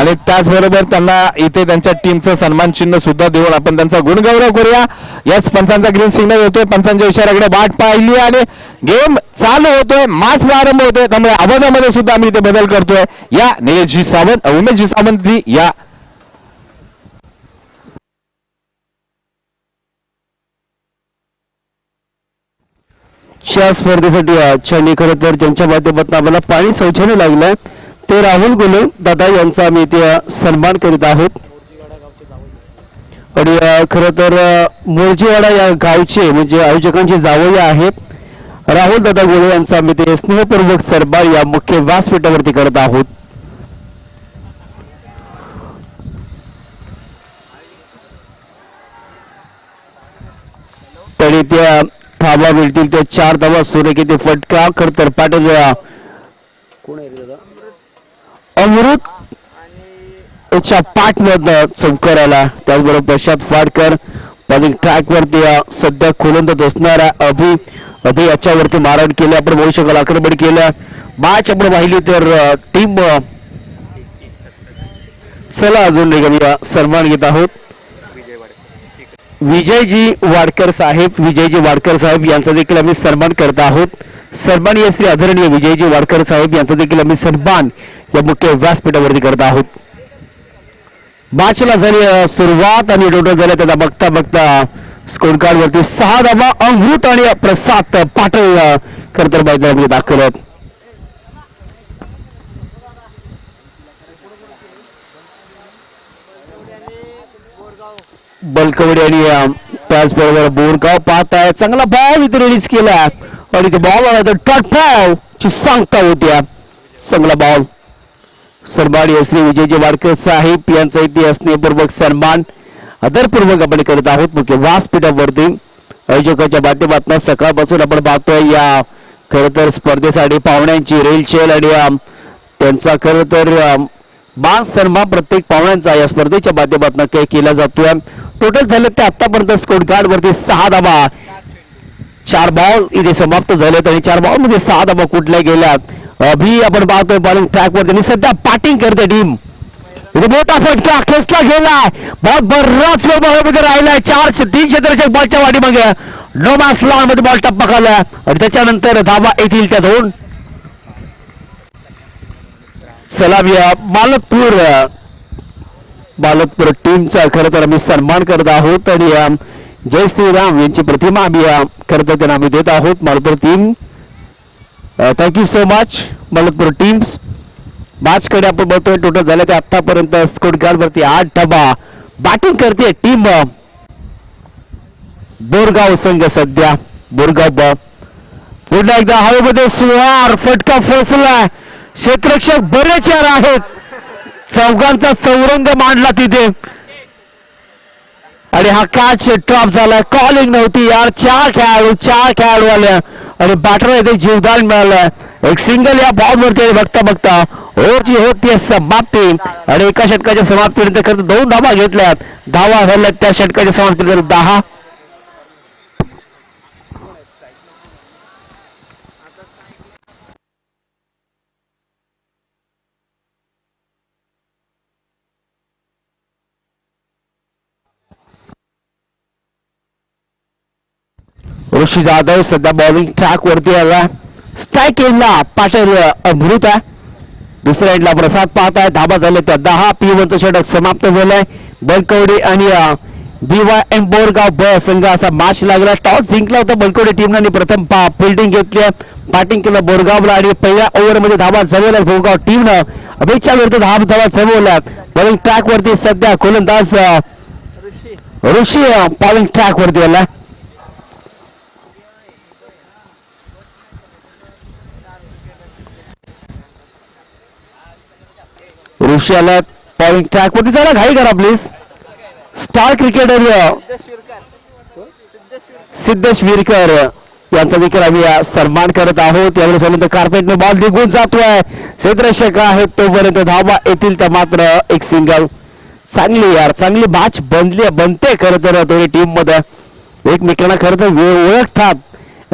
आणि त्याचबरोबर त्यांना इथे त्यांच्या टीमचं सन्मान चिन्ह सुद्धा देऊन आपण त्यांचा गुणगौरव करूया. याच पंचांचा ग्रीन सिग्नल होतोय, पंचांच्या इशाऱ्याकडे वाट पाहिली आणि गेम चालू होतोय, मॅच प्रारंभ होतोय. त्यामुळे आवाजामध्ये सुद्धा आम्ही इथे बदल करतोय. या निलेशजी सावंत, उमेशजी सावंत या स्पर्धेसाठी क्षणी खरं तर ज्यांच्या माध्यमातून आम्हाला पाणी शौचालय लागलंय ते राहुल गुले दादा यांचा आम्ही इथे सन्मान करीत आहोत. आणि खरं तर मोरजीवाडा या गावचे म्हणजे आयोजकांचे जावई आहेत राहुल दादा गुले यांचा आम्ही ते स्नेहपूर्वक सन्मान या मुख्य व्यासपीठावरती करत आहोत. तरी त्या धावा मिळतील त्या 4 धावा सोने किती फटका खर तर पाटील कोण आहे दादा अमृत याच्या पाठमधनं चौकार आला. त्याचबरोबर प्रशांत फाडकर बॉलिंग ट्रॅक वरती सध्या खोलंदाज असणारा अभि याच्यावरती मारण केले. आपण बघू शकाल आक्रमण केलं. मॅच आपण पाहिली तर टीम चला अजून निघूया सन्मान घेत आहोत. विजयजी वाडकर साहेब यांचा देखील आम्ही सन्मान करत आहोत. सन्माननीय श्री आदरणीय विजयजी वाडकर साहेब यांचा देखील आम्ही सन्मान या मुख्य व्यासपीठावरती करत आहोत. मॅचला झाली सुरुवात आणि टोटल झाल्या त्याला बघता बघता स्कोर कार्ड वरती 6 धावा अमृत आणि प्रसाद पाटील खरं तर मैदानामध्ये दाखल आहेत. बलकवडे आणि त्याचबरोबर बोरगाव पाहत आहे. चांगला बॉल इथे रिलीज केला आणि ते बॉल आला तर टॉट बॉल ची सांगता होत्या. चांगला बॉल सन्माननीय श्री विजयजी वाडकर साहेब यांचा इथे स्नेहपूर्वक सन्मान आदरपूर्वक आपण करत आहोत मुख्य व्यासपीठावरती. आयोजकांच्या माध्यमातून सकाळपासून आपण पाहतोय या खरं तर स्पर्धेसाठी पाहुण्यांची रेलचेल आणि त्यांचा खरं तर मान सन्मान प्रत्येक पाहुण्यांचा या स्पर्धेच्या माध्यमातून काही केला जातोय. टोटल झाले ते आतापर्यंत स्कोर कार्ड वरती 6 धावा 4 बॉल इथे समाप्त झालेत आणि 4 बॉल मध्ये 6 धावा कुठल्या गेल्यात. अभि आपण पाहतोय बॉलिंग ट्रॅक वरती सध्या बॅटिंग करते टीम. मोठा फटका खेचला गेलाय. बहुत बराच वेळ बॉलमध्ये राहिलाय. 3 क्षेत्ररक्षक बॉलच्या वाटीमागे नो मॅच लॉन मध्ये बॉल टप्पा खाला आणि त्याच्यानंतर धावा येतील त्या 2. सलामिया मालतपूर टीमचा खरं तर आम्ही सन्मान करत आहोत आणि जय श्रीराम यांची प्रतिमा आम्ही खरं तर त्यांना आम्ही देत आहोत. Malatpur team thank you so much Malatpur teams. Match कडे आपण बघतोय टोटल झाले ते आतापर्यंत स्कोर कार्ड वरती 8 धावा. बॅटिंग करते टीम बोरगाव संघ. सध्या बोरगाव पुन्हा एकदा हवेमध्ये सुवार फटका फसला. क्षेत्ररक्षक बरेच यार आहेत. चौघांचा चौरंग मांडला तिथे आणि हा कॅच ड्रॉप झाला. कॉलिंग नव्हती यार. 4 खेळाडू आल्या आणि बॅटर इथे जीवदान मिळालं. एक सिंगल या बॉल वरती बघता बघता ओव्हरची होती समाप्ती आणि एका षटकाच्या समाप्तीनंतर खरं 2 धावा घेतल्यात. धावा झाल्यात त्या षटकाच्या समाप्तीनंतर 10. ऋषी जाधव सध्या बॉलिंग ट्रॅक वरती आला. स्ट्राईक एंडला पाटील अमृत आहे. दुसऱ्या एंडला प्रसाद पाहत आहे. धाबा झाले त्या 10. P1चं षटक समाप्त झालंय. बलकवडे आणि BYM बोरगाव ब संघ असा मॅच लागला. टॉस जिंकला होता बलकवडे टीमने आणि प्रथम फिल्डिंग घेतली. बॅटिंग केलं बोरगावला आणि पहिल्या ओव्हरमध्ये धाबा जमवल्या बोरगाव टीमनं. अभिच्या विरुद्ध धावा जमवल्या. बॉलिंग ट्रॅक वरती सध्या गोलंदाज ऋषी बॉलिंग ट्रॅक वरती आला. ऋषी आला बॉलिंग ट्रॅक वरती. जरा घाई करा please. Star cricketer Siddhesh Virkar यांचा देखील आम्ही सन्मान करत आहोत. यावेळेस कार्पेटने बॉल निघून जातोय. क्षेत्ररक्षक आहेत तोपर्यंत धावा येतील त्या मात्र एक सिंगल. चांगली मॅच बनते खरं तर दोन्ही टीम मध्ये. एकमेकांना खरं तर ओळखतात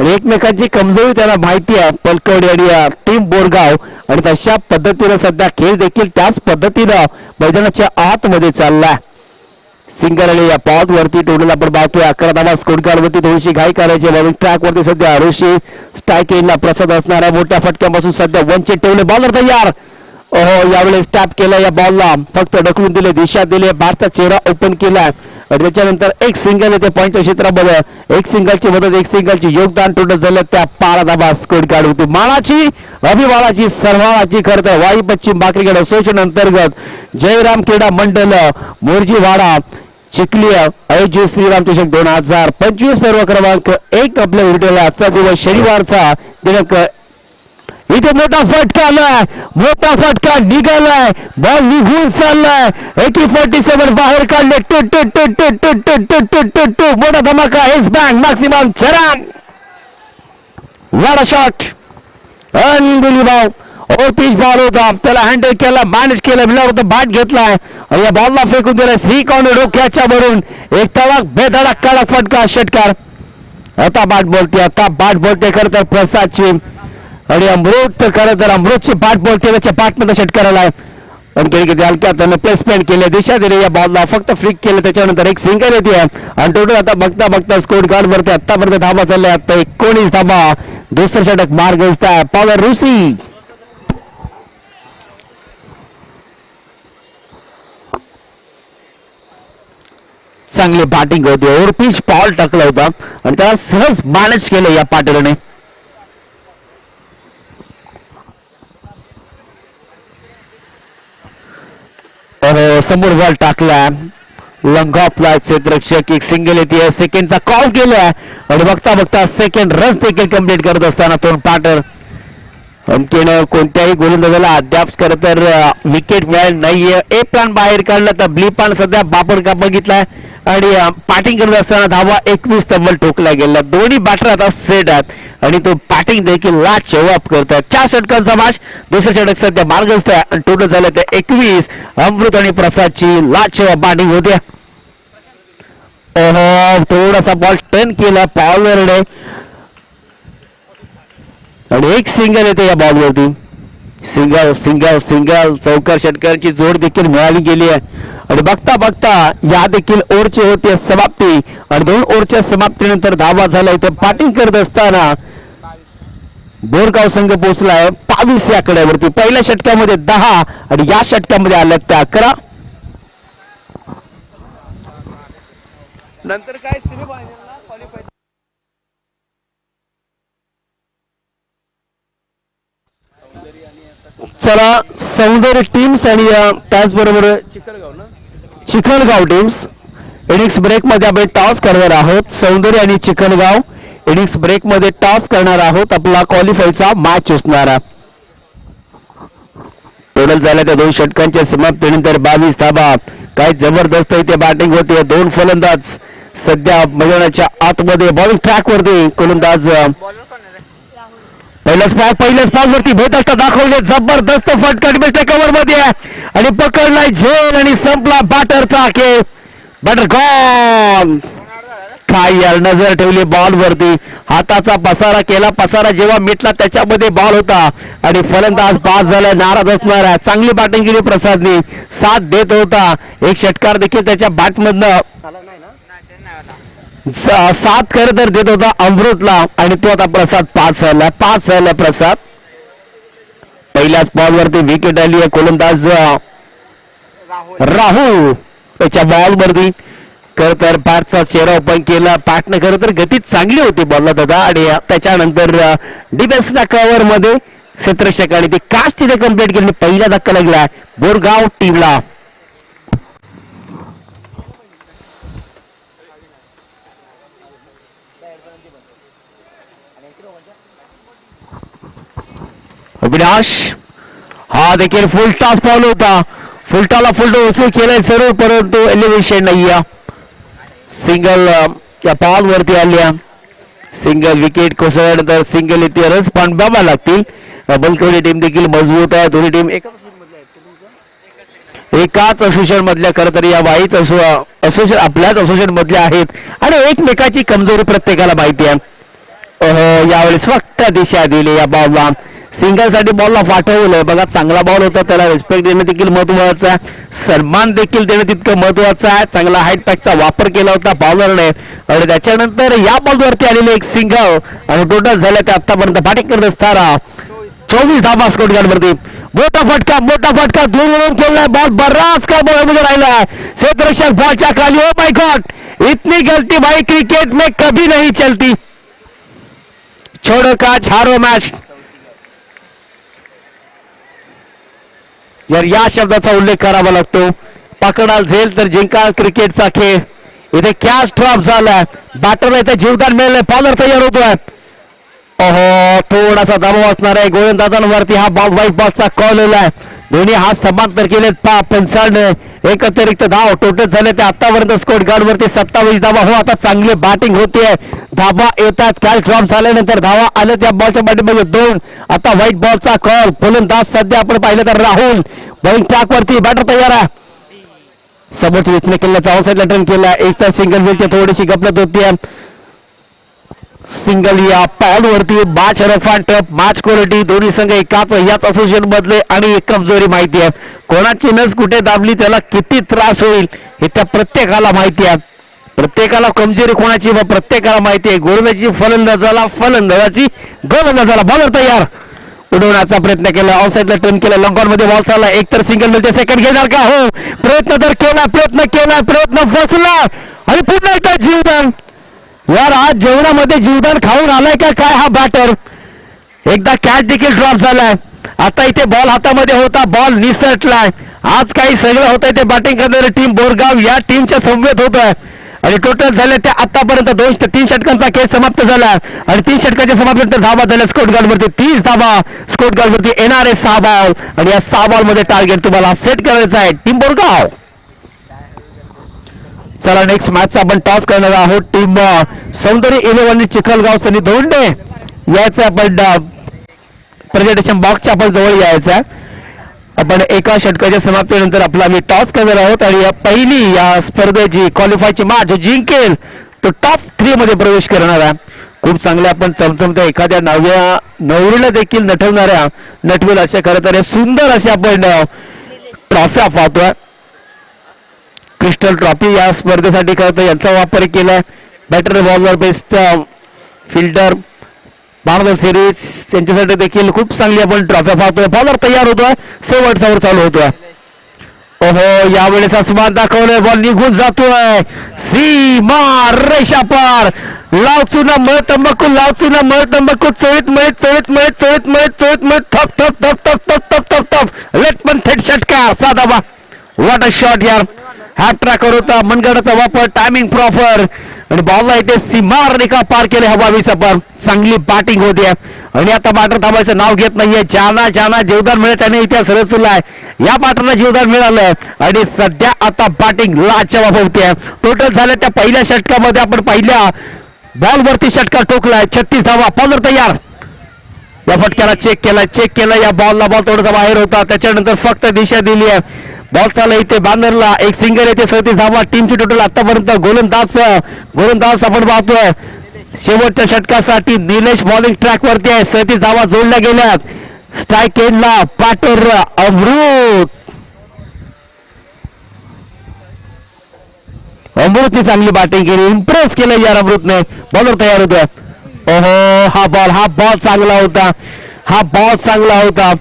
आणि एकमेकांची कमजोरी त्यांना माहिती आहे. पलकवडे आणि टीम बोरगाव आणि तशा पद्धतीनं सध्या खेळ देखील त्याच पद्धतीनं मैदानाच्या आतमध्ये चाललाय. सिंगल आले या पॉट वरती टोटल आपण पाहतोय 11 धावा स्कोर कार्ड वरती थोडीशी घाई करायची बॉलिंग ट्रॅक वरती सध्या आरुषी स्ट्राईक एंडला प्रसाद असणाऱ्या मोठ्या फटक्यापासून सध्या वंचित ठेवले बॉलर तयार. ओहो यावेळेस टॅप केला या बॉलला फक्त ढकलून दिले दिशा दिली भारताचा चेहरा ओपन केलाय आणि त्याच्यानंतर एक सिंगल येते पॉईंट क्षेत्रामध्ये एक सिंगलची मदत एक सिंगलची योगदान टोटल झालं त्या 12 धावा स्कोर कार्ड होती. मानाची अभिमानाची सर्वांची खरं तर वाई पश्चिम भाकरीगड असोसिएशन अंतर्गत जयराम क्रीडा मंडळ मोरजीवाडा चिखली अयोध्या श्रीराम चषक 2025 पर्व क्रमांक 1 आपल्या उरलेला आजचा दिवस शनिवारचा दिनांक. इथे मोठा फटका आलाय मोठा फटका निघालाय बॉल निघून चाललाय 47 बाहेर काढले मोठा धमाका एस बँक मॅक्सिमम चरण वाडा शॉट अनबिलीव्हेबल और पिच बॉल होता त्याला हँडल केला मॅनेज केलं विलावर बॅट घेतलाय आणि या बॉलला फेकून दिला सी कॉर्नर डोक्याच्या भरून एक तडक बेधडक कडक फटका षटकार. आता बॅट बोलते खरं तर प्रसादची आणि अमृत खरं तर अमृतची बॅट बोलते त्याच्या बॅटमध्ये षटकार आलाय आणि कधी हलक्यात त्यानं प्लेसमेंट केले दिशा दिली या बॉलला फक्त फ्लिक केलं त्याच्यानंतर एक सिंगल येते आणि टोटल आता बघता स्कोर कार्ड वरती आतापर्यंत धावा चालल्या आता 19 धावा दुसरं षटक मार्ग दिसताय पॉवर रुसी. चांगली बॅटिंग होती ओव्हर पिच बॉल टाकला होता आणि त्याला सहज मॅनेज केलं या पाटीलने. समोर बॉल टाकला लंग ऑफला क्षेत्ररक्षक एक सिंगल येते सेकंडचा कॉल केलाय आणि बघता सेकंड रन देखील कंप्लीट करत असताना तो पाटर आणखीन कोणत्याही गोलंदाजाला अद्याप खरं तर विकेट मिळाली नाहीये. ए प्लॅन बाहेर काढला तर बी प्लॅन सध्या बापर का बघितलाय आणि बॅटिंग करत असताना धावा 21 तब्बल ठोकल्या गेल्या. दोन्ही बॅटर आता सेट आहेत आणि तो बॅटिंग देखील लाजवाब करतात. 4 षटकांचा मॅच दुसरं षटक सध्या मार्गस्थ आहे आणि टोटल झालं ते 21. अमृत आणि प्रसादची लाजवाब बॅटिंग होते. थोडासा बॉल टर्न केला पॉलरने आणि एक सिंगल येते या बॉलवरती. सिंगल चौकार षटकांची जोड देखील मिळाली गेली आहे आणि बघता या देखील ओव्हरची होती समाप्ती आणि 2 ओव्हरच्या समाप्तीनंतर धावा झाला. इथे बॅटिंग करत असताना बोरगाव संघ पोहोचलाय 22 या आकड्यावरती. पहिल्या षटकामध्ये 10 आणि या षटकामध्ये आल्या त्या 11. नंतर काय सेमीफायनलला क्वालिफाय चला सौंदर्य टीम्स आणि त्याचबरोबर चिखलगाव टीम्स इनिंग्स ब्रेक मध्ये आपण टॉस करणार आहोत. सौंदर्य आणि चिखलगाव इनिंग्स ब्रेक मध्ये टॉस करणार आहोत. आपला क्वालिफायचा मॅच असणार. टोटल झाल्या त्या 2 षटकांच्या समाप्तीनंतर 22 धावा. काय जबरदस्त इथे बॅटिंग होते. 2 फलंदाज सध्या मैदानाच्या आतमध्ये बॉलिंग ट्रॅक वरती गोलंदाज पहिल्याच बॉल वरती भेटता दाखवले जबरदस्त फटका कव्हर मध्ये आणि पकडलाय झेल आणि संपला बॅटरचा खेळ. Batter gone. काय यार नजर ठेवली बॉल वरती हाताचा पसारा केला. पसारा जेव्हा मिटला त्याच्यामध्ये बॉल होता आणि फलंदाज बाद झाला नाराज असणार आहे. चांगली बॅटिंग केली प्रसादने साथ देत होता. एक षटकार देखील त्याच्या बॅटमधनं साथ खरं तर देत होता अमृतला आणि तो आता प्रसाद 5 झाला प्रसाद. पहिल्याच बॉल वरती विकेट आली आहे. गोलंदाज राहुल त्याच्या बॉल वरती खरं तर बॅटचा चेहरा ओपन केला. बॅटने खरं तर गती चांगली होती बॉलला दादा आणि त्याच्यानंतर डिफेन्सच्या कव्हर मध्ये क्षेत्ररक्षकाने ती कास्ट तिथे कंप्लीट केली. पहिला धक्का लागला बोरगाव टीमला. अविनाश हा देखील फुल टॉस बॉल होता. फुलटाला फुलटो वसूल केलाय जरूर परंतु एलिव्हेशन नाही. सिंगल या बॉल वरती आल्या. सिंगल विकेट कोसळल्यानंतर सिंगल इथे रन्स पांडवावा लागतील. बलकवडी टीम देखील मजबूत आहे. दोन्ही टीम एकाच असोसिएशन मधल्या खरं तर या वाईच असोसिएशन आपल्याच असोसिएशन मधल्या आहेत आणि एकमेकाची कमजोरी प्रत्येकाला माहिती आहे. यावेळेस फक्त दिशा दिली या बॉलला. सिंगल साठी बॉलला पाठवलंय बघा. चांगला बॉल होता, त्याला रिस्पेक्ट देणं देखील महत्वाचं आहे, सन्मान देखील देणं तितकं महत्वाचं आहे. चांगला हाईट पॅकचा वापर केला होता बॉलरने आणि त्याच्यानंतर या बॉलवरती आलेले एक सिंगल आणि टोटल झाले ते आतापर्यंत बॅटिंग करत असताना 24 धावा स्कोर वरती. मोठा फटका दूर खेळलाय बॉल, बराच काळ बॉलमध्ये राहिला. क्षेत्ररक्षक बॉलच्या खाली. ओ माय गॉड, इतनी गलती भाई क्रिकेट में कभी नहीं चलती. छोड़ो का हारो मॅच. यार या शब्दाचा उल्लेख करावा लागतो. पकडाल झेल तर जिंकाल क्रिकेटचा खेळ. इथे कॅच ड्रॉप झाला, बॅटरला इथे जीवदान मिळालंय, बॉलर तयार होतोय. ओहो, थोडासा दबाव असणार आहे गोलंदाजांवरती. हा बॉल व्हाईट बॉलचा कॉल आहे. दोन्ही हात समांतर केलेत पंचाळने. एक अतिरिक्त धाव टोटल झाले ते आतापर्यंत स्कोर गार्ड वरती 27 धावा. हो, आता चांगली बॅटिंग होतीये, धावा येतात. कॅच ड्रॉप झाल्यानंतर धावा आले त्या बॉलच्या बॅटिंगमध्ये 2. आता व्हाईट बॉलचा कॉल. फलंदाज सध्या आपण पाहिलं तर राहुल बॉलिंग ट्रॅक वरती. बॅटर तयार आहे. समोरच्या विचने केल्याचा आउटसाइडला टर्न केला. एक तर सिंगल मिळते, थोडीशी गपलत होती. सिंगल या पॉल वरती. मॅच रफान टफ, मॅच क्वालिटी दोन्ही संघ एकाच याच असोसिएशन मधले आणि एक कमजोरी माहिती आहे. कोणाची नस कुठे दाबली त्याला किती त्रास होईल हे त्या प्रत्येकाला माहिती आहे. प्रत्येकाला कमजोरी कोणाची व प्रत्येकाला माहिती आहे. गोलंदाजी फलंदाजाची गोलंदाजाला. बॉलर तयार. उडवण्याचा प्रयत्न केला, ऑफसाईडला टर्न केला, लॉंग मध्ये बॉल चालला. एक तर सिंगल मिळते, सेकंड घेणार का? हो, प्रयत्न फसला आणि पुन्हा एकदा जीवदान. यार आज जेवणामध्ये जीवदान खाऊन आलाय का काय हा बॅटर. एकदा कॅच देखील ड्रॉप झालाय. आता इथे बॉल हातामध्ये होता, बॉल निसटलाय. आज काही सगळं होतंय ते बॅटिंग करणारी टीम बोरगाव या टीमच्या समवेत होत आहे आणि टोटल झाले ते आतापर्यंत 2 ते 3 षटकांचा खेळ समाप्त झाला आणि 3 षटकाच्या समाप्तीनंतर धावा झाल्या स्कोर गार्ड वरती. 30 धावा स्कोर गार्ड वरती. येणारे 6 बॉल आणि या 6 बॉल मध्ये टार्गेट तुम्हाला सेट करायचं आहे टीम बोरगाव. चला नेक्स्ट मॅचचा आपण टॉस करणार आहोत. टीम सौंदर्य 11 चिखलगाव सनी धोंडे याचं आपण प्रेझेंटेशन बॉक्सच्या आपण जवळ यायचं. आपण एका षटकाच्या समाप्तीनंतर आपला आम्ही टॉस करणार आहोत आणि या पहिली या स्पर्धेची क्वालिफायची मॅच जो जिंकेल तो टॉप 3 मध्ये प्रवेश करणार आहे. खूप चांगल्या आपण चमचमत्या एखाद्या नव्या नवरीला देखील नटवेल असे खरं तर सुंदर असे आपण ट्रॉफ्या पाहतोय. क्रिस्टल ट्रॉफी या स्पर्धेसाठी खरं तर यांचा वापर केलाय. Batter bowler best fielder Bharat series त्यांच्यासाठी देखील खूप चांगली आपण ट्रॉफ्या पाहतोय. बॉलर तयार होतोय, शेवटचा चालू होतोय. ओहो, यावेळेस आसमान दाखवलंय, बॉल निघून जातोय सीमा रेषा पार. लावचुना मळ तंबाखू, लावचुना मळ तंबाखू, चोळीत मळीत थप थप थप थप थप थप थप थप लेट पण थेट षटकार. साधा बा, व्हॉट अ शॉट यार. हॅट ट्रॅकर होता, मनगडाचा वापर, टायमिंग प्रॉपर आणि बॉलला इथे सीमार रेखा पार केले. हवा 20 पर चांगली बॅटिंग होते आणि आता बॅटर थांबायचं नाव घेत नाहीये. ज्यांना जीवदान मिळेल त्याने इतिहास रचलाय. या बॅटरला जीवदान मिळालंय आणि सध्या आता बॅटिंग लाजवाब होते. टोटल झालं त्या पहिल्या षटकामध्ये आपण पहिल्या बॉलवरती षटकार ठोकलाय. 36 धावा. बॉलर तयार. या फटक्याला चेक केला. या बॉलला बॉल थोडासा बाहेर होता, त्याच्यानंतर फक्त दिशा दिली आहे. बॉल चालला इथे बांधरला, एक सिंगल येते. 37 धावा. टीमची टोटल आतापर्यंत गोलंदाज आपण पाहतोय. शेवटच्या षटकासाठी निलेश बॉलिंग ट्रॅक वरती आहे. 37 धावा जोडल्या गेल्यात. स्ट्राईक एंडला बॅटर अमृतने चांगली बॅटिंग केली, इम्प्रेस केलं यार अमृतने. बॉलर तयार होतोय. ओहो, हा बॉल चांगला होता.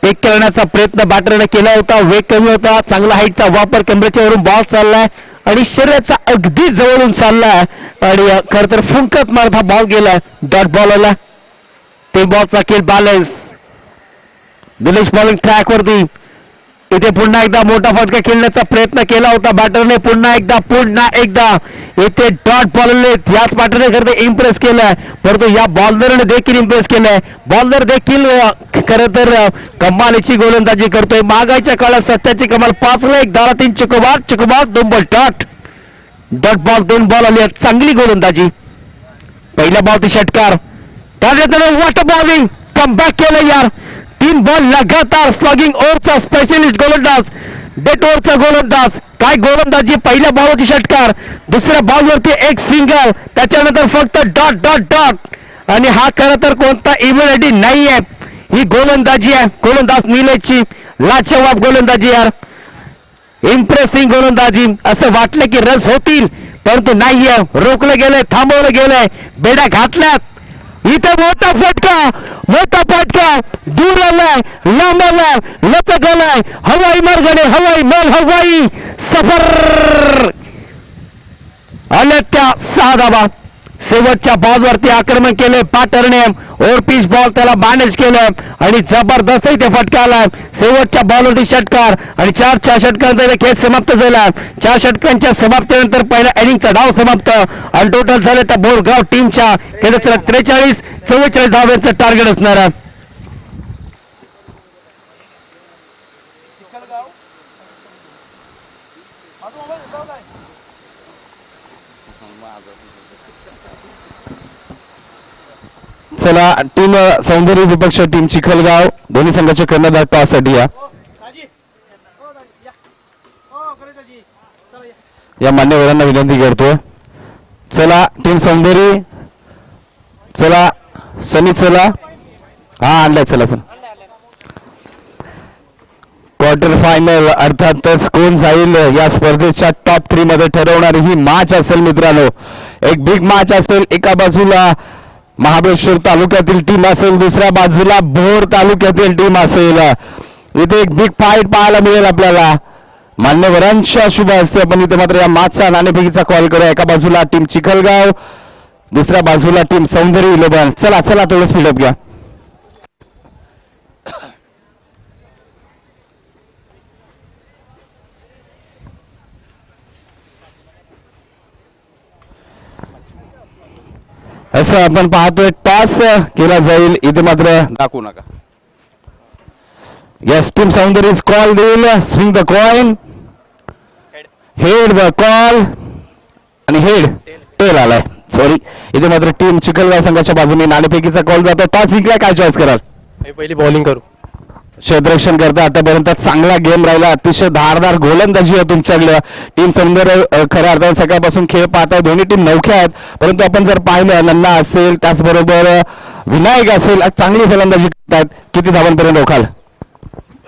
टेक करण्याचा प्रयत्न बॅटरने केला होता. वेग कमी होता, चांगला हाईटचा वापर, कमरेच्या वरून बॉल चाललाय आणि शरीराचा अगदी जवळून चाललाय आणि खर तर फुंकत मारत हा बॉल गेलाय. डॉट बॉल आला. ते बॉलचा खेळ बॅलन्स. निलेश बॉलिंग ट्रॅक वरती. इथे पुन्हा एकदा मोठा फटका खेळण्याचा प्रयत्न केला होता बॅटरने. पुन्हा एकदा इथे डॉट बॉल याच बॅटरने खरं इम्प्रेस केलाय, परंतु या बॉलरने देखील इम्प्रेस केलाय. बॉलर देखील खरं तर कमालीची गोलंदाजी करतोय. मागायच्या काळात सत्याची कमाल. 5ला 1 दारा 3 चुकबार 2 बॉल डॉट बॉल 2 बॉल आली. चांगली गोलंदाजी. पहिल्या बॉलची षटकार. त्यानंतर वॉट बॉलिंग कमबॅक केलं यार. 3 बॉल लगातार स्लॉगिंग ओव्हरचा स्पेशलिस्ट गोलंदाज, डेट ओव्हरचा गोलंदाज. काय गोलंदाजी. पहिल्या बॉलवरची षटकार, दुसऱ्या बॉलवरती एक सिंगल, त्याच्यानंतर फक्त डॉट आणि हा खरं तर कोणता इम्युनिटी नाही आहे, ही गोलंदाजी आहे. गोलंदाज निलेशची लाजवाब गोलंदाजी यार, इम्प्रेसिंग गोलंदाजी. असं वाटलं की रस होतील परंतु नाहीये, रोखलं गेलंय, थांबवलं गेलंय, बेड्या घातल्यात. इथे मोठा फटका दूर आलाय, लांब आलाय, लचक आलाय, हवाई मार्गाने, हवाई मेल, हवाई सफर आल्या त्या 6 धावा. शेवटच्या बॉलवरती आक्रमण केले पाटरने, ओव्हर पिच बॉल त्याला मॅनेज केलं आणि जबरदस्त इथे फटका आलाय. शेवटच्या बॉलवरती षटकार आणि 4 षटकांचा इथे खेळ समाप्त झाला. 4 षटकांच्या समाप्तीनंतर पहिल्या इनिंगचा डाव समाप्त आणि टोटल झाले तर बोरगाव टीमच्या 43-44 धाव्यांचं टार्गेट असणार आहे. चिखलगाव माझा मोबाईल लावलाय. चला टीम सौंदर्य विपक्ष टीम चिखलगाव दोन्ही संघाचे कर्णधार टॉस साठी या. दाजी हो दाजी या हो करे दाजी चला या. या मान्यवरांना विनंती करतोय. चला टीम सौंदर्य, चला सनी, चला हा आणलाय, चला चला. क्वार्टर फायनल अर्थातच कोण जाईल या स्पर्धेच्या टॉप 3 मध्ये ठरवणारी ही मॅच असेल मित्रांनो. एक बिग मॅच असेल. एका बाजूला महाबळेश्वर तालुक्यातील टीम असेल, दुसऱ्या बाजूला भोर तालुक्यातील टीम असेल. इथे एक बिग फाईट पाहायला मिळेल आपल्याला. मान्यवरांच्या शुभ हस्ते आपण इथे मात्र या मॅचचा नाणेफेकीचा कॉल करूया. एका बाजूला टीम चिखलगाव, दुसऱ्या बाजूला टीम सौंदर्य 11. चला चला थोडं स्पीडअप घ्या. असं आपण पाहतोय टॉस केला जाईल. इथे मात्र दाखवू नका. यस टीम सौंदर्य कॉल देईल. Swing the coin, head the call आणि हेड टेल आलाय, सॉरी. इथे मात्र टीम चिखलगाव संघाच्या बाजूने नाणेफेकीचा कॉल जातो. टॉस जिंकला, काय चॉईस कराल? पहिली बॉलिंग करू. क्षेत्ररक्षण करता आतापर्यंत चांगला गेम राहिला. अतिशय धारदार गोलंदाजी आहे तुमच्याकडे. टीम सौंदर्य खऱ्या अर्थाने सकाळपासून खेळ पाहताय. दोन्ही टीम नवख्या आहेत, परंतु आपण जर पाहिलं नन्ना असेल त्याचबरोबर विनायक असेल चांगली फलंदाजी करतायत. किती धावांपर्यंत रोखाल?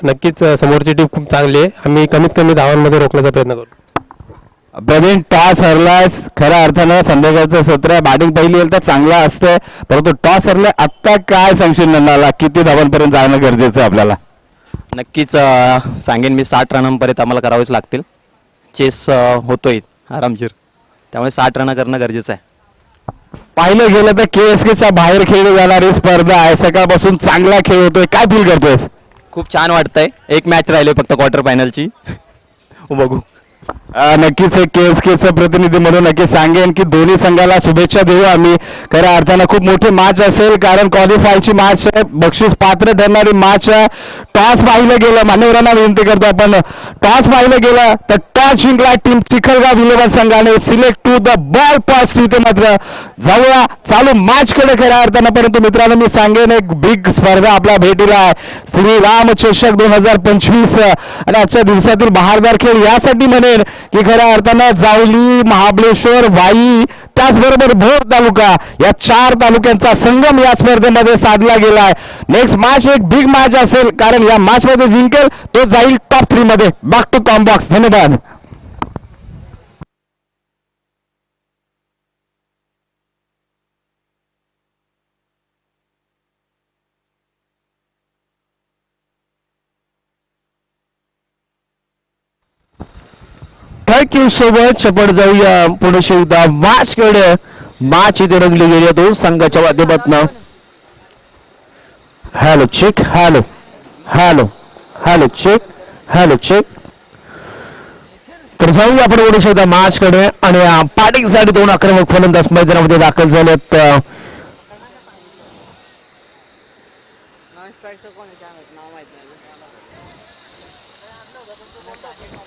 नक्कीच समोरची टीम खूप चांगली आहे. आम्ही कमीत कमी धावांमध्ये रोखण्याचा प्रयत्न करू. प्रवीण टॉस हरलास, खऱ्या अर्थानं संध्याकाळचं सत्र बॅटिंग पहिली येईल तर चांगला असतंय, परंतु टॉस हरलाय. आत्ता काय सांगशील नन्नाला, किती धावांपर्यंत जाणं गरजेचं आहे आपल्याला? नक्कीच सांगेन मी 60 रनांपर्यंत आम्हाला करावेच लागतील. चेस होतोय आरामशीर, त्यामुळे 60 रन करणं गरजेचं आहे. पाहिलं गेलं तर KSKच्या बाहेर खेळली जाणारी स्पर्धा आहे. सकाळपासून चांगला खेळ होतोय. काय फील करतोयस? खूप छान वाटतंय. एक मॅच राहिली फक्त क्वार्टर फायनलची, बघू. नक्कीच एक KSKचं प्रतिनिधी म्हणून नक्की सांगेन की दोन्ही संघाला शुभेच्छा देऊ आम्ही. खऱ्या अर्थानं खूप मोठी मॅच असेल, कारण क्वालिफायची मॅच आहे, बक्षीस पात्र ठरणारी मॅच आहे. टॉस पाहिलं गेलं, मान्यवरांना विनंती करतो आपण, टॉस पाहिलं गेलं तर टॉस जिंकला टीम चिखलगाव 11 संघाने. Select to the bowl first. इथे मात्र जाऊया चालू मॅच कडे खऱ्या अर्थानं. परंतु मित्रांनो मी सांगेन एक बिग स्पर्धा आपल्या भेटीला आहे. श्रीराम चषक 2025 आणि आजच्या दिवसातील बहारदार खेळ यासाठी म्हणेन की खऱ्या अर्थानं जावली, महाबळेश्वर, वाई त्याचबरोबर भोर तालुका या 4 तालुक्यांचा संगम या स्पर्धेमध्ये साधला गेलाय. नेक्स्ट मॅच एक बिग मॅच असेल, कारण या मॅच मध्ये जिंकेल तो जाईल टॉप 3 मध्ये. बॅक टू कॉम्बॉक्स. धन्यवाद. Thank you so much. आपण जाऊया पुढे शिवता मॅच कडे. मॅच इथे रंगली गेली आहे संघाच्या माध्यमातून. Hello check, hello hello hello check, hello check. तर जाऊया आपण पुढे शिवता मॅच कडे. आणि बॅटिंगसाठी 2 आक्रमक फलंदाज मैदानामध्ये दाखल झालेत. नॉन स्ट्राईकचं कोण आहे काय माहित, नाव माहित नाही.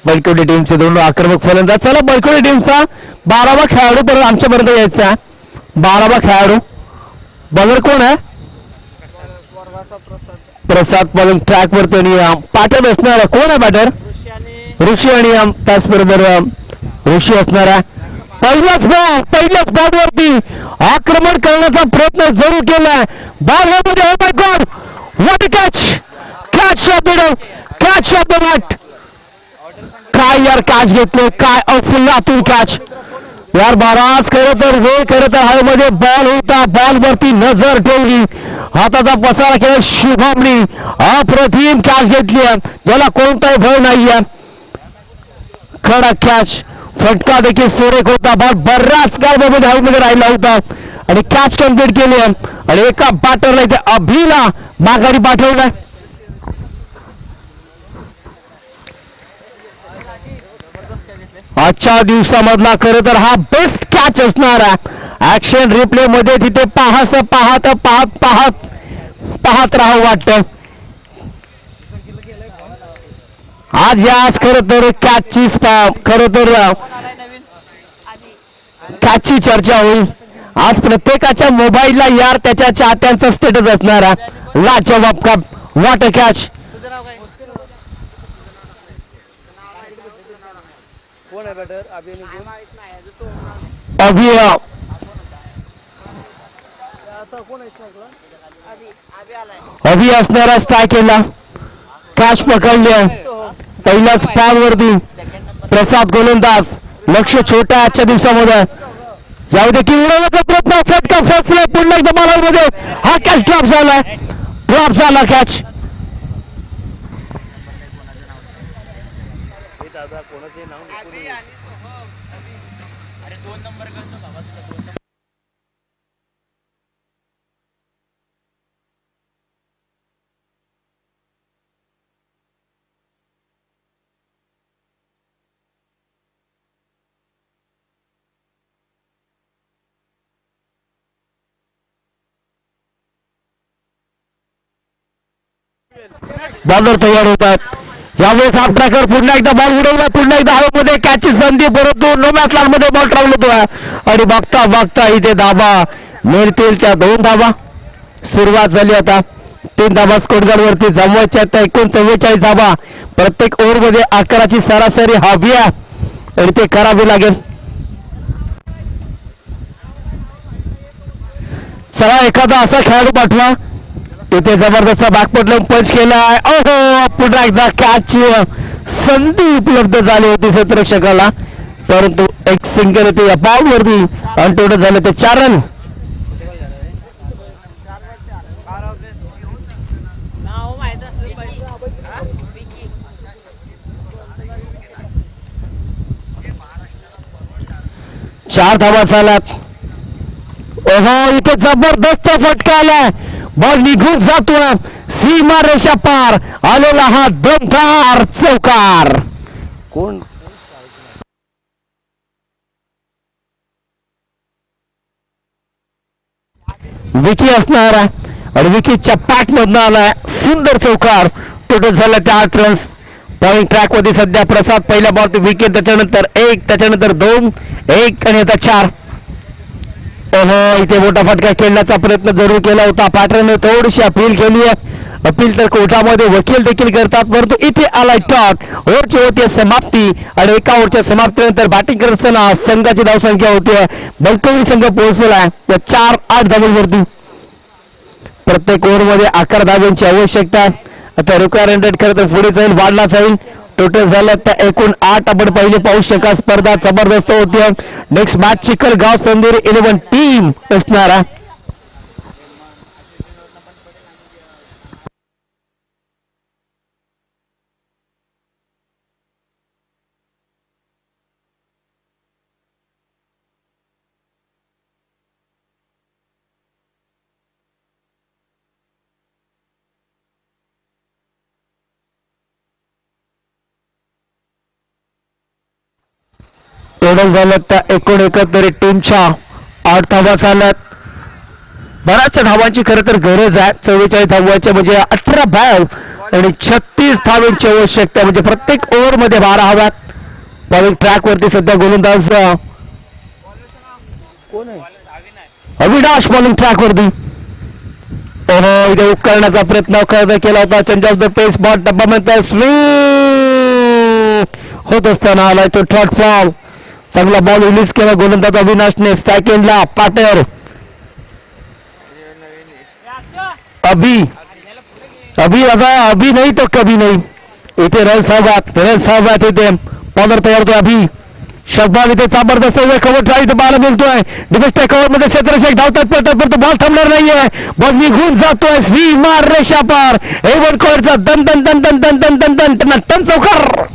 बलकवडी टीमचे 2 आक्रमक फलंदाज. चला बलकवडी टीमचा 12वा खेळाडू परत आमच्यापर्यंत यायचा. 12वा खेळाडू बॉलर कोण आहे? प्रसाद पलंग ट्रॅक वरती. आणि पाठर असणार कोण आहे? बॅटर ऋषी आणि त्याचबरोबर ऋषी असणार आहे. पहिल्याच बॉलवरती आक्रमण करण्याचा प्रयत्न जरूर केलाय. बॉल मध्ये, oh my God, what a catch of middle, catch of the match. काय यार कॅच घेतलं, काय अफुल्लातून कॅच यार. महाराज खरं तर वेळ करत हवेमध्ये बॉल होता, बॉल वरती नजर ठेवली, हाताचा पसारा केला शुभमनी, अप्रतिम कॅच घेतली ज्याला कोणताही भय नाहीये. कडक कॅच, फटका देखील सुरेख होता, बॉल बराच काळ हवेमध्ये राहिला होता आणि कॅच कम्प्लीट केली आणि एका बॅटरला इथे अभिला माघारी पाठवलं. आजच्या दिवसामधला खरं तर हा बेस्ट कॅच असणार आहे. ऍक्शन रिप्ले मध्ये तिथे पाहत राहावं वाटतं. आज खरं तर कॅचची चर्चा होईल. आज प्रत्येकाच्या मोबाईलला यार त्याच्या चाहत्यांचा स्टेटस असणार आहे. लाजवाब का व्हॉट अ कॅच. अभि असणारा स्ट्राईक केला, कॅच पकडली पहिल्याच बॉल वरती. प्रसाद गोलंदाज, लक्ष छोट्या आजच्या दिवसामध्ये. यावर देखील उडवण्याचा प्रयत्न, फटका फसला पुन्हा एकदा बॉलमध्ये. हा कॅच ड्रॉप झाला कॅच. बॉलर तयार होतात. यावेळेस हाफ ट्रॅकर पुन्हा एकदा बॉल उडवला, पुन्हा एकदा हवेमध्ये कॅचची संधी, परंतु नो मॅच लाईन मध्ये बॉल ट्रॅव्हल होतोय आणि बघता इथे धाबा मिळतील त्या 2 धाबा. सुरुवात झाली आता. 3 धाबा स्कोरगार्ड वरती जमवायच्या, त्या एकूण 44 धाबा. प्रत्येक ओव्हर मध्ये 11ची सरासरी हवी आहे आणि ते करावे लागेल. चला एखादा असा खेळाडू पाठवा. तिथे जबरदस्त बॅकफुट पंच केलाय. ओहो, पुन्हा एकदा कॅचची संधी उपलब्ध झाली होती क्षेत्ररक्षकाला, परंतु एक सिंगल होते या बॉल वरती आणि टोटल झालं ते 4 रन. चार धावा झाल्यात. ओहो, इथे जबरदस्त फटका आलाय, बॉल निघून जातोय सीमा रेषा पार. आलेला हा दमदार चौकार. कोण विकी असणार आणि विकीच्या पॅट मधून आलाय सुंदर चौकार. टोटल झालं त्या 8 रन्स. पॉइंट ट्रॅक मध्ये सध्या प्रसाद पहिल्या बॉल विकेट, त्याच्यानंतर 1, त्याच्यानंतर 2, 1 आणि आता 4. ओहो, इथे मोठा फटका खेळण्याचा प्रयत्न जरूर केला होता. पॅटर्नने थोडीशी अपील केली आहे. अपील तर कोर्टामध्ये वकील देखील करतात, परंतु इथे आलाय टॉट. ओव्हरची होती समाप्ती आणि एका ओव्हरच्या समाप्तीनंतर बॅटिंग करत असताना संघाची धावसंख्या होती बलकवडी संघ पोहोचलाय त्या 4-8 धावांवरती. प्रत्येक ओव्हरमध्ये 11 धावांची आवश्यकता. आता रिक्वायरमेंट खरं तर पुढे जाईल, वाढला जाईल. टोटल झालं त्या एकूण 8 आपण पहिले पाहू शका. स्पर्धा जबरदस्त होती. Next match Chikhalgaon Sanderi 11 team असणार. टोटल झालं त्या एकूण एकंदरीत टीमच्या 8 धावा झाल्यात. बऱ्याचशा धावांची खरं तर गरज आहे. 44 धावांच्या म्हणजे 18 बॉल आणि 36 धावांची आवश्यकता, म्हणजे प्रत्येक ओव्हर मध्ये 12 हव्यात. बॉलिंग ट्रॅक वरती सध्या गोलंदाज अविनाश बॉलिंग ट्रॅक वरती. ओहो, इथे करण्याचा प्रयत्न केला होता. Change of the pace, ball डब्बा म्हणतात स्विंग होत असताना आलाय तो शॉर्ट बॉल. चांगला बॉल रिलीज केला गोलंदाज अविनाशने. सेकंडला पाटर अभी दादा अभी नाही तो कभी नाही. इथे रन साहेबात इथे बॉलर तयार होतो अभी. शब्बाद इथे जबरदस्त कव्हर ट्राय इथे बाला मिळतोय. डिफेन्स कव्हर मध्ये क्षेत्ररक्षक धावतात पण तो बॉल थांबणार नाहीये. बॉल निघून जातोय सीमा रेषा पार. एवन कॉलरचा दन दन दन दन दन दन दन दन टन टन चौकार.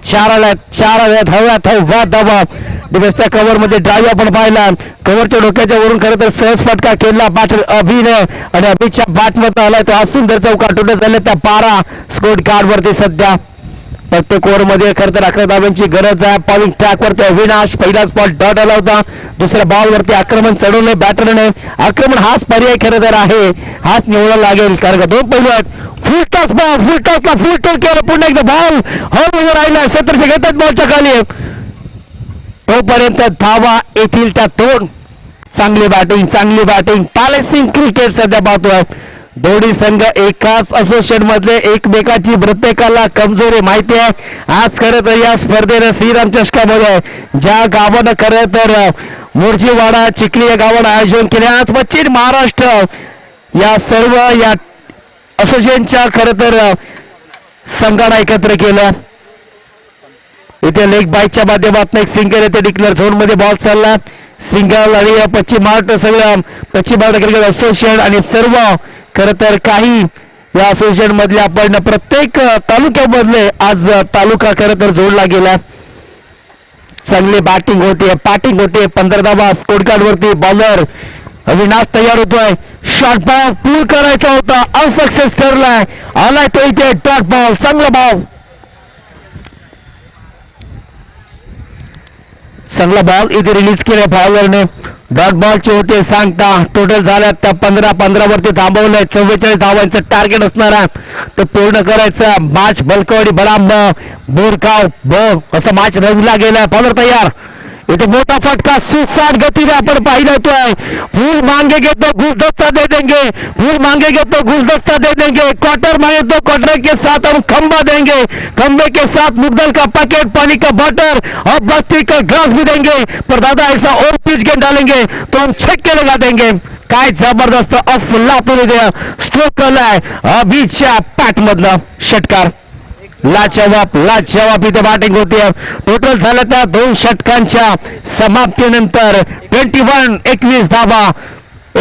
चार आल्यात हव्यात धावा. डिफेन्सच्या कव्हर मध्ये ड्राईव्ह आपण पाहिला. कव्हरच्या डोक्याच्या वरून खरं तर सहज फटका केला पाटील अभिने आणि अभिच्या बॅट मध्ये आलाय तो हा सुंदर चौकार. टोटल झाले त्या 12 स्कोर कार्ड वरती सध्या. प्रत्येक ओव्हर मध्ये खरं तर 11 धावांची गरज आहे. बॉलिंग ट्रॅक वरती अविनाश. पहिलाच बॉल डॉट आला होता. दुसऱ्या बॉल वरती आक्रमण चढवले बॅटरने. आक्रमण हाच पर्याय खरं तर आहे. हाच निवडा लागेल कारण का 2 पैलू आहेत. फुल टॉसला फुल टॉस केलं. पुन्हा एकदा बॉल हॉल राहिला. क्षेत्ररक्षक घेतात बॉलच्या खाली. तोपर्यंत धावा येथील त्या 2. चांगली बॅटिंग पॅलेसिंग क्रिकेट सध्या पाहतोय. दोन्ही संघ एकाच असोसिएशन मधले एकमेकाची प्रत्येकाला कमजोरी माहिती आहे. आज खरं तर या स्पर्धेनं श्रीराम चषकामध्ये ज्या गावानं खरं तर मोर्जीवाडा चिखली या गावानं आयोजन केले. आज पश्चिम महाराष्ट्र या सर्व या असोसिएशनच्या खरं तर संघानं एकत्र केलं. इथे लेग बाईकच्या माध्यमातून एक सिंगल येथे डिक्लेअर झोन मध्ये बॉल चालला. सिंगल आणि पश्चिम महाराष्ट्र सगळं पश्चिम महाराष्ट्र क्रिकेट असोसिएशन आणि सर्व खरं तर काही या असोसिएशन मधले आपण प्रत्येक तालुक्यामधले आज तालुका खरं तर जोडला गेला. चांगली बॅटिंग होते 15 धावा स्कोर कार्ड वरती. बॉलर अविनाश तयार होतोय. शॉर्ट बॉल पूल करायचा होता अनसक्सेस ठरलाय. आलाय तो इथे डॉट बॉल. चांगला बॉल इथे रिलीज केले बॉलरने. डॉट बॉलचे होते सांगता. टोटल झाल्यात त्या 15 वरती थांबवलंय. 44 धावांचं टार्गेट असणार आहे तर पूर्ण करायचं. मॅच बलकवडी बडांब बोरगाव असं मॅच रंगला गेलाय. बॉलर तयार. इथे मोठा फटका सुसाट गतीने आपण पाहिला होतोय. फूल मांगे घेतो गुलदस्ता दे देंगे. क्वार्टर मांगे तो क्वार्टर के साथ हम खंबा देंगे. खंबे के साथ मुगदल का पैकेट पानी का बॉटल और बस्ती का ग्लास भी देंगे. पर दादा ऐसा और पिच गेंद डालेंगे तो हम छक्के लगा देंगे. काय जबरदस्त अफलातून स्ट्रोक केलाय अभिच्या पॅट मधनं षटकार. लाजवाब इथे बॅटिंग होते. टोटल झालं त्या 2 षटकांच्या समाप्तीनंतर 21 धावा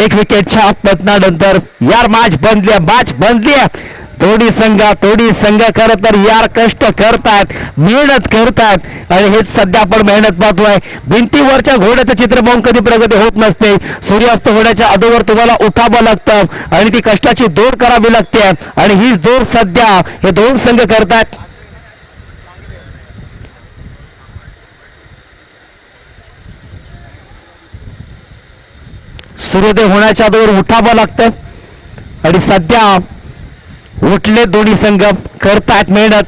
1 विकेटच्या पतनानंतर यार मॅच बनली. दोन्ही संघ खरं तर यार कष्ट करतात मेहनत करतात आणि हेच सध्या आपण मेहनत पाहतोय. भिंतीवरच्या घोड्याचं चित्र पाहून कधी प्रगती होत नसते. सूर्यास्त होण्याच्या अगोदर तुम्हाला उठावं लागतं आणि ती कष्टाची दौड करावी लागते आणि हीच दौड सध्या हे 2 संघ करतात. सूर्योदय होण्याच्या अगोदर उठावं लागतं आणि सध्या उठले दोन्ही संघ करतात मेहनत.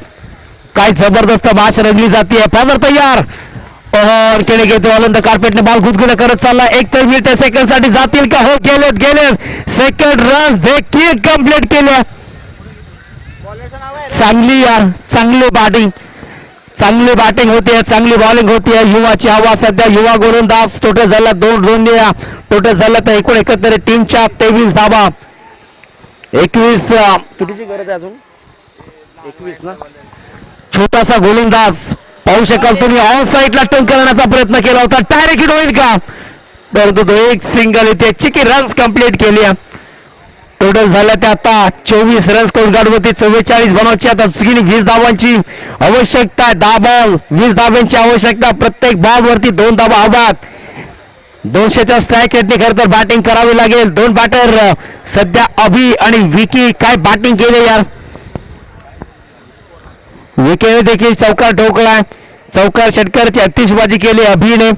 काय जबरदस्त मॅच रंगली जाते. बॉलर तयार और केले घेतो ऑन द कार्पेटने बॉल गुदगुल्या करत चालला. 1 सेकंड साठी जातील का? हो गेलेत. सेकंड रन देखील कंप्लीट केल्या. चांगली बॅटिंग होते. चांगली बॉलिंग होते. युवाची हवा सध्या. युवा गोलंदाज. टोटल झाला 2 टोटल झालं तर एकूण एकत्र टीमच्या 23 धावा. 21 कितीची गरज आहे अजून? 21 ना. छोटासा गोलंदाज पाहू शकाल तुम्ही. ऑन साईडला टंक करण्याचा प्रयत्न केला होता. डायरेक्ट हिट होईल का? परंतु तो एक सिंगल इथे चिकी रन्स कंप्लीट केली. टोटल झाल्या त्या आता 24 रन्स स्कोर कार्ड वरती. 44 बनवायची आता 20 धावांची आवश्यकता. 10 बॉल 20 धावांची आवश्यकता. प्रत्येक बॉल वरती 2 धावा हव्यात. 200च्या स्ट्राईक रेटने खरं तर बॅटिंग करावी लागेल. 2 बॅटर सध्या अभि आणि विकी. काय बॅटिंग केले यार. विकेने देखील चौकार ठोकलाय. चौकार षटकाराची अतिशबाजी केली अभिने.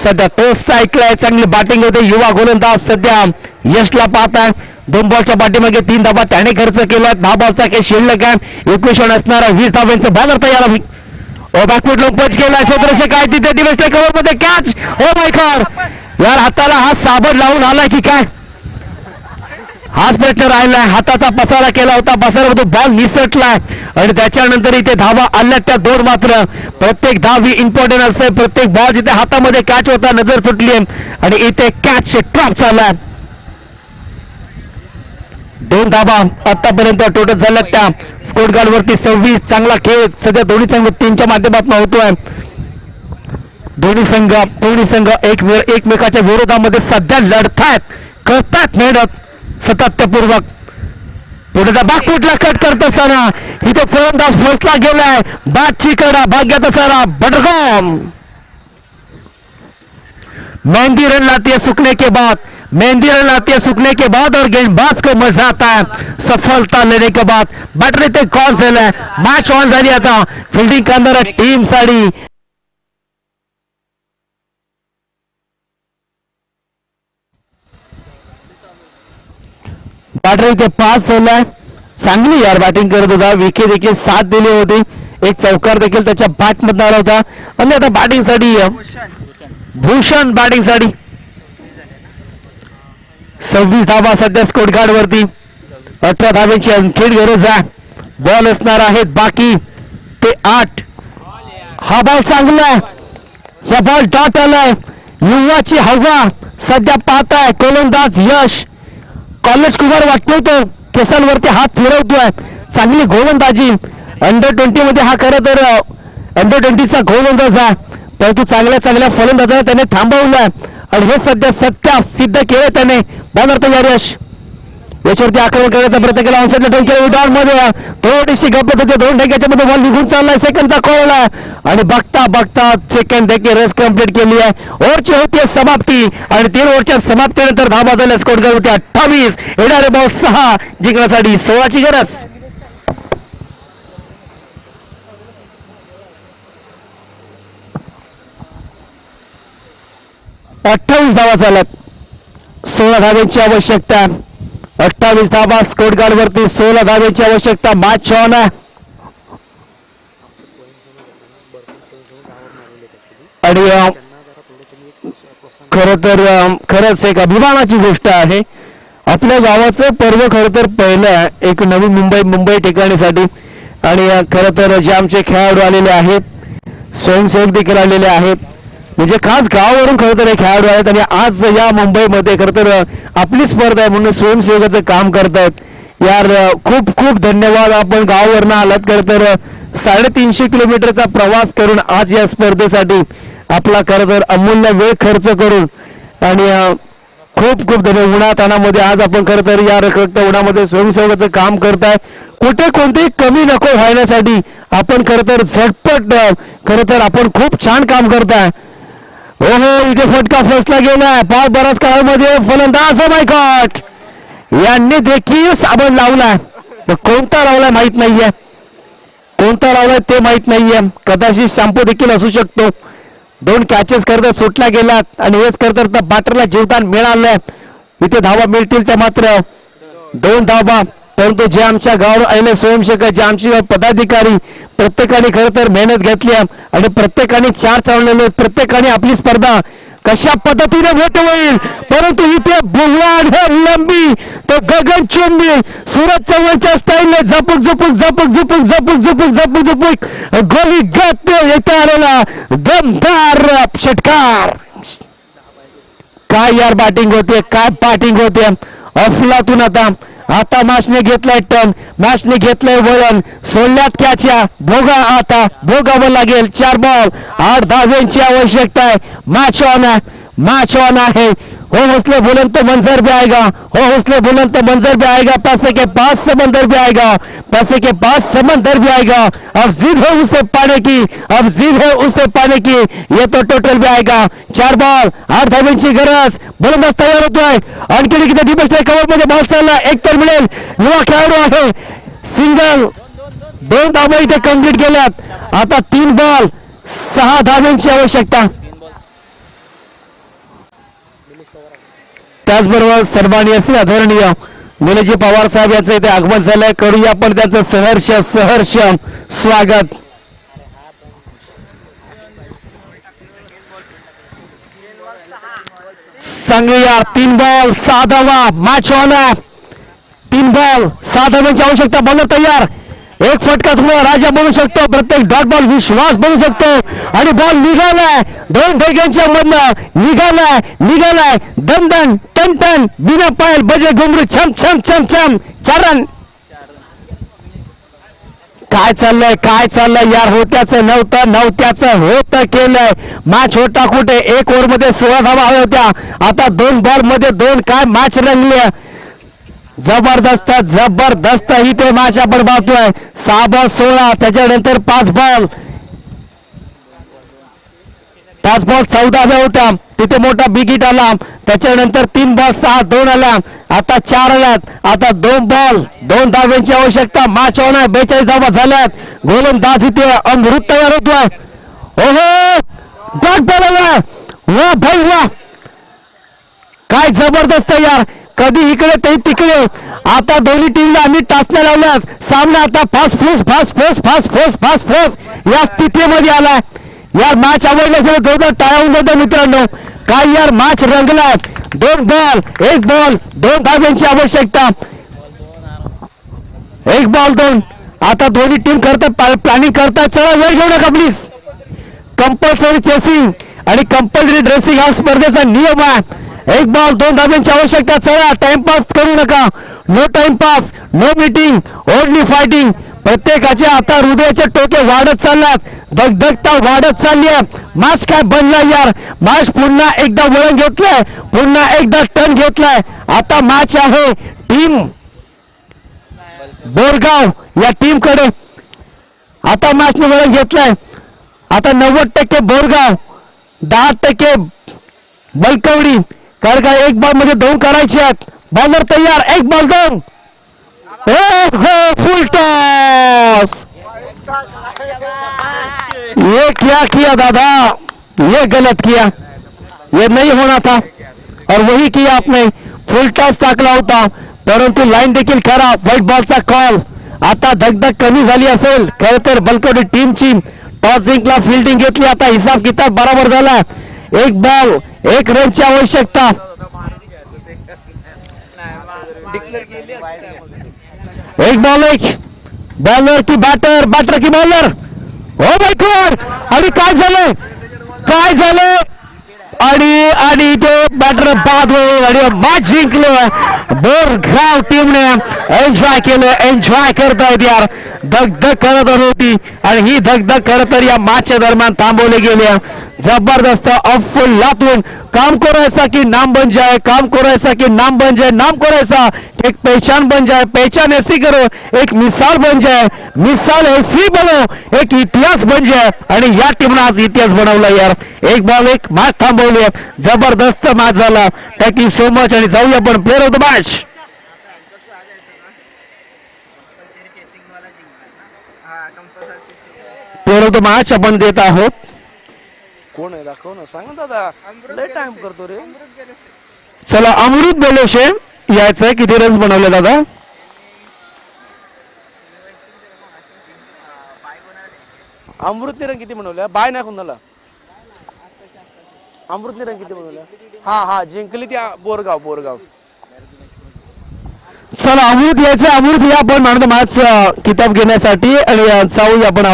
सध्या तो स्ट्राईकला आहे. चांगली बॅटिंग होते. युवा गोलंदाज सध्या यशला पाहताय. 2 बॉलच्या पाठीमागे 3 धावा त्याने खर्च केला. 10 बॉलचा काही शिल्लक आहे. 21 असणारा 20 धावांचं बॉलर तयार. अभि बॅकफूट लोक पंच केला. क्षेत्ररक्षक काय तिथे दिवसच्या कव्हर मध्ये कॅच. ओ माय गॉड यार हाताला हा साबण लावून आला की काय. हाच प्रश्न राहिलाय. हाताचा पसारा केला होता, पसारामधून बॉल निसटलाय आणि त्याच्यानंतर इथे धावा आल्या त्या 2 मात्र. प्रत्येक धाव ही इम्पॉर्टंट असते. प्रत्येक बॉल जिथे हातामध्ये कॅच होता, नजर सुटली आणि इथे कॅच ट्रॅप झालाय. 2 धावा आतापर्यंत टोटल झाल्यात त्या स्कोर कार्ड वरती. 26. चांगला खेळ सध्या दोन्ही संघ टीमच्या माध्यमातून होतोय. दोन्ही संघ एकमेकाच्या विरोधामध्ये सध्या लढतायत, करतात मेहनत सातत्यपूर्वक. पुढे बागफुटला कट करत असताना इथे फलंदाज फसला गेलाय. बॅटची कडा, भाग्याचा सारा बडगाम. मेहंदी रन लाती है सूखने के बाद, मेहंदी रन लाती है सूखने के बाद और गेंदबाज को मजा आता है सफलता लेने के बाद. बॅटर इथे कॉल झालाय. मॅच ऑन झाली आता. फिल्डिंग करणारा टीम साठी बॅटर इथे पास झालाय. चांगली यार बॅटिंग करत होता. विकेट देखील साथ दिली होती. एक चौकार देखील त्याच्या बॅट मधून आला होता. आणि आता बॅटिंग साठी भूषण बॅटिंग साठी 26 धावा सध्या स्कोर कार्ड वरती. 18 धावेची आणखी गरज आहे. बॉल असणार आहेत बाकी ते 8. हा बॉल चांगला आहे. या बॉल डॉट आलाय. युवाची हवा सध्या पाहताय गोलंदाज यश. कॉलेज कुमार वाटतोय तो केसांवरती हात फिरवतोय. चांगली गोलंदाजी. अंडर 20 मध्ये हा खरं तर अंडर 20चा गोलंदाज आहे, परंतु चांगल्या फलंदाजाला त्याने थांबवलाय आणि हे सध्या सत्य सिद्ध केलं त्याने. बॉलर तयार यश. याच्यावरती आक्रमण करण्याचा प्रयत्न केला. ऑनसाइडला टर्न केला. विडॉन मध्ये थोडीशी गप्पत होते. 2 ढेक्याच्या मध्ये बॉल निघून चाललाय. सेकंडचा कॉल आहे आणि बघता सेकंड ढेके रेस कंप्लीट केली आहे. ओव्हरची होती समाप्ती आणि 3 ओव्हरच्या समाप्तीनंतर धावा झाल्या. स्कोर करत होते 28. येणारे बॉल 6 जिंकण्यासाठी 16ची गरज. अठ्ठावीस धावा झाल्यात. 16 धाव्यांची आवश्यकता. 28 धावा स्कोर कार्ड वरती. 16 धाव्यांची आवश्यकता. मॅच ऑन आहे आणि खरंच एक अभिमानाची गोष्ट आहे. आपल्या गावाचं पर्व खरं तर पहिलं एक नवी मुंबई ठिकाणीसाठी. आणि खरं तर जे आमचे खेळाडू आलेले आहेत, स्वयंसेवक देखील आलेले आहेत, म्हणजे खास गावावरून खरं तर हे खेळाडू आहेत आणि आज या मुंबईमध्ये खरं तर आपली स्पर्धा आहे म्हणून स्वयंसेवकाचं काम करतायत. यार खूप खूप धन्यवाद. आपण गावावरनं आलात खरं तर 350 किलोमीटरचा प्रवास करून आज या स्पर्धेसाठी आपला खरं तर अमूल्य वेळ खर्च करून आणि खूप खूप धन्यवाद. उन्हातानामध्ये आज आपण खरं तर या रखरखत्या उन्हामध्ये स्वयंसेवकाचं काम करताय. कुठे कोणतेही कमी नको व्हायण्यासाठी आपण खरं तर झटपट खरं तर आपण खूप छान काम करताय. हो इथे फटका फसला गेलाय. बॉल बराच काळामध्ये फलंदाज ओ माय गॉड यांनी देखील साबण लावलाय. कोणता लावलाय माहित नाहीये. कोणता लावलाय ते माहित नाहीये. कदाचित शॅम्पू देखील असू शकतो. 2 कॅचेस करता सुटला गेलात आणि हेच करता बॅटरला जीवदान मिळालंय. इथे धावा मिळतील त्या मात्र 2 धावा. परंतु जे आमच्या गावावर आलेले स्वयंसेवक, जे आमचे पदाधिकारी प्रत्येकाने खरं तर मेहनत घेतली आणि प्रत्येकाने 4 चाललेले, प्रत्येकाने आपली स्पर्धा कशा पद्धतीने मोठे होईल. परंतु इथे बुलवान हे लंबी तो गगनचुंबी सूरज चव्हाणच्या स्टाईलने झपुक गोली गत येथे आलेला दमदार षटकार. काय यार बॅटिंग होते, काय बॅटिंग होते. अफलातून आता मॅचने घेतलाय टर्न, मॅचने घेतलंय वळण. सोडल्यात कॅच्या भोगावं लागेल. 4 बॉल 8 धाव्यांची आवश्यकता आहे. मैच ऑन है. हो हौसले बुलंद तो मंजर भी आएगा. हो हौसले बुलंद तो मंजर भी आएगा. पैसे के पास समंदर भी आएगा. पैसे के पास समंदर भी आएगा. अब जिद है उसे पाने की, अब जिद है उसे पाने की. ये तो टोटल भी आएगा. 4 बॉल 8 धाव्यांची गरज. गोलंदाज तयार होतोय. आणखी किती डिफेन्स कव्हर मध्ये बॉल चालला. एक तर मिळेल. युवा खेळाडू आहे. सिंगल 2 धावा इथे कंप्लीट केल्यात. आता 3 बॉल 6 धाव्यांची आवश्यकता. त्याचबरोबर सन्माननीय श्री आदरणीय निलेजी पवार साहेब यांचं इथे आगमन झालंय. करूया आपण त्यांचं सहर्ष स्वागत. सांगूया 3 बॉल 6 धावा. मॅच ऑन आहे. 3 बॉल 6 धावांची आवश्यकता. बॉलर तयार. एक फटका तुम्हाला राजा बनू शकतो. प्रत्येक डॉट बॉल विश्वास बनू शकतो. आणि बॉल निघालाय 2 ठेक्यांच्या मधनं. निघालाय दन दन टन टन बिना पायल बजे घुमरू छम छम छम छम. 4 रन. काय चाललंय यार. होत्याचं नव्हत्याचं होतं केलंय. मॅच होता कुठे. 1 ओव्हर मध्ये 16 धावा हव्या होत्या. आता 2 बॉल मध्ये 2 काय मॅच रंगली. जबरदस्त इथे मॅच आपण पाहतोय. 6 बॉल 16. त्याच्यानंतर 5 बॉल 14 हव्या होत्या. तिथे मोठा बिग हिट आला. त्याच्यानंतर 3 बॉल 6 2 आला. आता 4 आल्यात. आता 2 बॉल 2 धाव्यांची आवश्यकता. मॅच ऑन आहे. 42 धावा झाल्यात. गोलंदाज इथे अमृत तयार होतोय. ओहो डॉट बॉल आला. वा भाई वा. काय जबरदस्त यार. कधी इकडे ते तिकडे. आता दोन्ही टीमला आम्ही टाचण्या लावल्यात. सामना आता फास्ट या स्थितीमध्ये आलाय. यार मॅच आवडली असेल जोरदार टाळ्या होऊन जाते मित्रांनो. काय यार मॅच रंगलाय. 2 बॉल 1 बॉल 2 धाव्यांची आवश्यकता. 1 बॉल 2. आता दोन्ही टीम करतात प्लॅनिंग करतात. चला वेळ घेऊ नका प्लीज. कंपल्सरी चेसिंग आणि कंपल्सरी ड्रेसिंग हा स्पर्धेचा नियम आहे. 1 बॉल 2 धाव्यांची आवश्यकता. चला टाइमपास करू नका. No timepass no meeting only fighting. प्रत्येकाचे आता हृदयाचे टोके वाढत चालल्यात. धगधगता वाढत चालली आहे. मॅच काय बनला यार. मॅच पुन्हा एकदा वळण घेतलंय. पुन्हा एकदा टर्न घेतलाय. आता मॅच आहे टीम बोरगाव या टीम कडे. आता मॅचने वळण घेतलंय. आता 90% बोरगाव 10% बलकवडी. कारण का 1 बॉल मध्ये 2 करायचे आहेत. बॉलर तयार. 1 बॉल 2. फुल टॉस. ये क्या किया दादा. ये गलत किया. ये नहीं होना था और वही किया आपने. फुल टॉस टाकला होता परंतु लाईन देखील खरा. व्हाईट बॉलचा कॉल. आता धगधग कमी झाली असेल खरं तर बलकवडी टीमची. टॉस जिंकला फिल्डिंग घेतली. आता हिसाब किताब बरोबर झाला. 1 बॉल 1 रनची आवश्यकता. एक बॉल 1 बॉलर की बॅटर की बॉलर. O my God. आणि काय झालं आणि ते बॅटर बाद होईल आणि मॅच जिंकलं. बोरगाव टीमने एन्जॉय करतायत यार. धगधग करत होती आणि ही धगधग खरं तर या मॅचच्या दरम्यान थांबवले गेले. जबरदस्त अफलातून. काम करो ऐसा कि नाम बन जाए. काम करो ऐसा कि नाम बन जाए. नाम करो ऐसा एक पहचान बन जाए. पहचान ऐसी करो एक मिसाल बन जाए. मिसाल ऐसी बनो एक इतिहास बन जाए. आणि या टीमने आज इतिहास बनवला यार. 1 बॉल 1 मॅच थांबवली. जबरदस्त मॅच झाला. Thank you so much. आणि जाऊया आपण player of the match. Player of the match आपण देत आहोत. कोण आहे दाखव ना. सांग ना दादा. लय टाइम करतो रे. चला अमृत बेलोशे यायचंय. किती रन्स बनवले दादा. अमृतने रंग किती बनवल्या. बाय नाही कोणाला. अमृतने रंग किती बनवल्या. हा जिंकली ती बोरगाव. चला अमृत यायचं. अमृत या आपण म्हणतो मॅच किताब घेण्यासाठी आणि जाऊया आपण